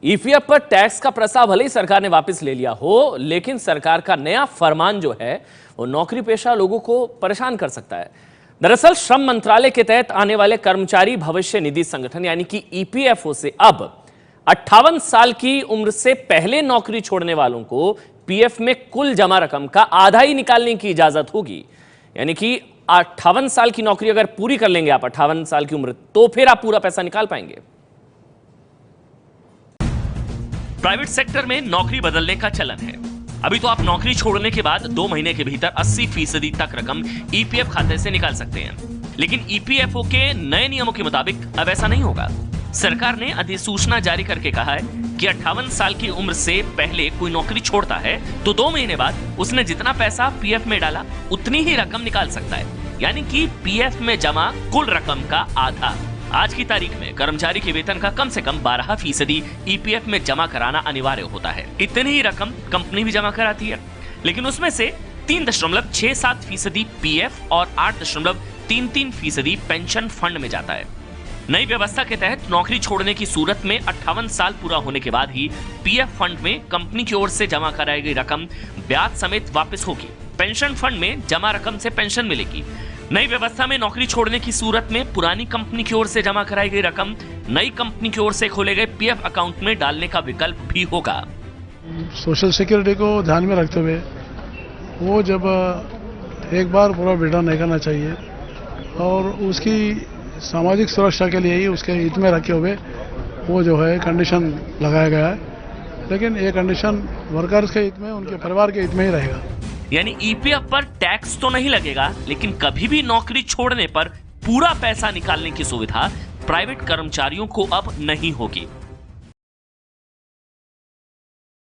EPF पर tax का प्रस्ताव भले ही सरकार ने वापस ले लिया हो, लेकिन सरकार का नया फरमान जो है वो नौकरी पेशा लोगों को परेशान कर सकता है। दरअसल श्रम मंत्रालय के तहत आने वाले कर्मचारी भविष्य निधि संगठन यानी कि ईपीएफओ से अब 58 साल की उम्र से पहले नौकरी छोड़ने वालों को पीएफ में कुल जमा रकम का आधा ही निकालने की इजाजत होगी। यानी कि 58 साल की नौकरी अगर पूरी कर लेंगे आप 58 साल की उम्र, तो फिर आप पूरा पैसा निकाल पाएंगे। प्राइवेट सेक्टर में नौकरी बदलने का चलन है। अभी तो आप नौकरी छोड़ने के बाद 2 महीने के भीतर 80% तक रकम ईपीएफ खाते से निकाल सकते हैं, लेकिन ईपीएफओ के नए नियमों के मुताबिक अब ऐसा नहीं होगा। सरकार ने अधिसूचना जारी करके कहा है कि 58 साल की उम्र से पहले कोई नौकरी छोड़ता है तो 2 महीने बाद उसने जितना पैसा पीएफ में डाला उतनी ही रकम निकाल सकता है, यानी कि पीएफ में जमा कुल रकम का आधा। आज की तारीख में कर्मचारी के वेतन का कम से कम 12% ईपीएफ में जमा कराना अनिवार्य होता है। इतनी ही रकम कंपनी भी जमा कराती है, लेकिन उसमें से 3.67% पीएफ और 8.33% पेंशन फंड में जाता है। नई व्यवस्था के तहत नौकरी छोड़ने की सूरत में 58 साल पूरा होने के बाद ही पीएफ फंड में कंपनी की ओर से जमा कराई गई रकम ब्याज समेत वापस होगी। पेंशन फंड में जमा रकम से पेंशन मिलेगी। नई व्यवस्था में नौकरी छोड़ने की सूरत में पुरानी कंपनी की ओर से जमा कराई गई रकम नई कंपनी की ओर से खोले गए पीएफ अकाउंट में डालने का विकल्प भी होगा। सोशल सिक्योरिटी को ध्यान में रखते हुए वो जब एक बार पूरा विड्रॉ नहीं करना चाहिए और उसकी सामाजिक सुरक्षा के लिए ही उसके हित में रखे हुए वो जो है कंडीशन लगाया गया है, लेकिन ये कंडीशन वर्कर्स के हित में, उनके परिवार के हित में ही रहेगा। यानी ईपीएफ पर टैक्स तो नहीं लगेगा, लेकिन कभी भी नौकरी छोड़ने पर पूरा पैसा निकालने की सुविधा प्राइवेट कर्मचारियों को अब नहीं होगी।